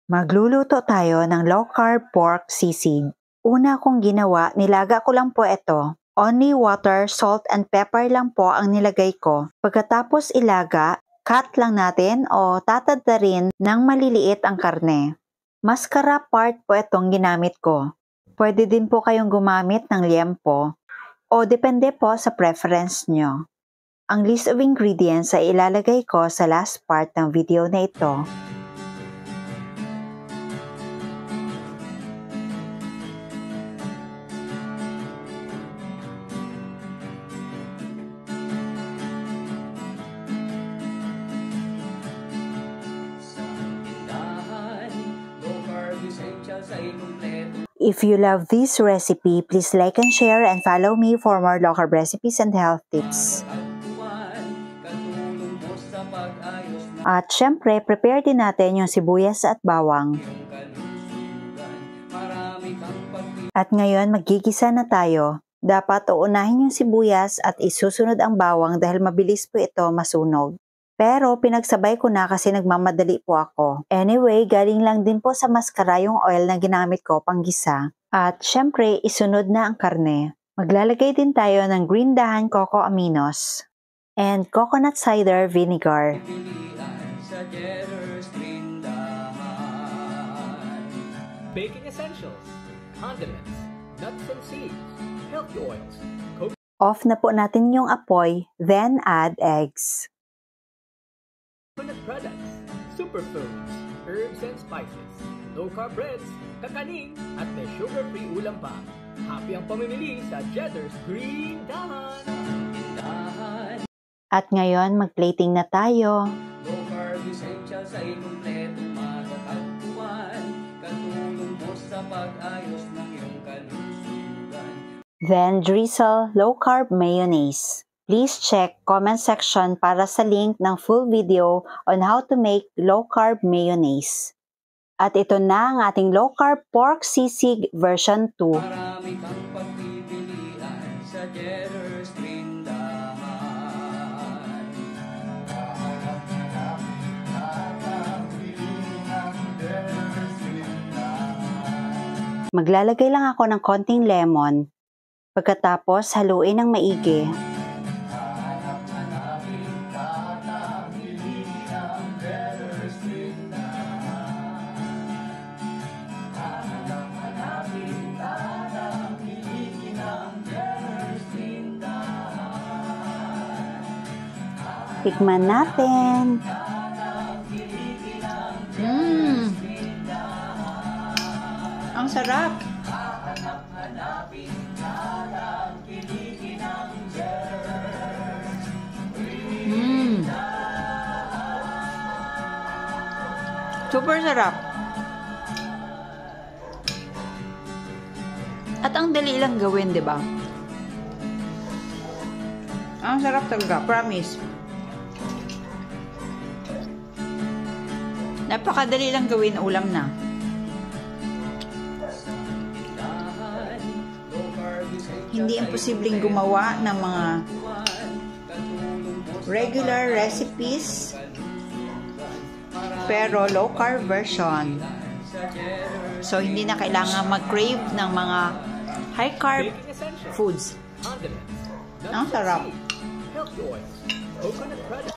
Magluluto tayo ng low-carb pork sisig. Una kong ginawa, nilaga ko lang po ito. Only water, salt, and pepper lang po ang nilagay ko. Pagkatapos ilaga, cut lang natin o tatadtarin ng maliliit ang karne. Mascara part po itong ginamit ko. Pwede din po kayong gumamit ng liempo o depende po sa preference nyo. Ang list of ingredients ay ilalagay ko sa last part ng video na ito. If you love this recipe, please like and share and follow me for more local recipes and health tips. At syempre, prepare din natin yung sibuyas at bawang. At ngayon, magigisa na tayo. Dapat uunahin yung sibuyas at isusunod ang bawang dahil mabilis po ito masunog. Pero pinagsabay ko na kasi nagmamadali po ako. Anyway, galing lang din po sa mascara yung oil na ginamit ko panggisa. At syempre, isunod na ang karne. Maglalagay din tayo ng green dahan coco aminos and coconut cider vinegar. Baking essentials, condiments, nuts and seeds, healthy oils. Off na po natin yung apoy, then add eggs. Coconut products, superfoods, herbs and spices, low-carb breads, kakanin, at may sugar-free ulam pa. Happy ang pamimili sa Cheddar's Green Dahan! At ngayon, mag-plating na tayo. Low-carb essentials ay kumpletong matatagpuan. Katulong mo sa pag-ayos ng iyong kalusugan. Then drizzle low-carb mayonnaise. Please check comment section para sa link ng full video on how to make low-carb mayonnaise. At ito na ang ating low-carb pork sisig version 2. Marami kang pagpipilian sa Cheddar's Green Dahan. Maglalagay lang ako ng konting lemon. Pagkatapos, haluin ng maigi. Tikman natin. Ang sarap. Super sarap. At ang dali lang gawin, 'di ba? Ang sarap talaga, promise. Napakadali lang gawin, ulam na. Hindi imposibleng gumawa ng mga regular recipes, pero low carb version. So, hindi na kailangan mag-crave ng mga high carb foods. Ang sarap.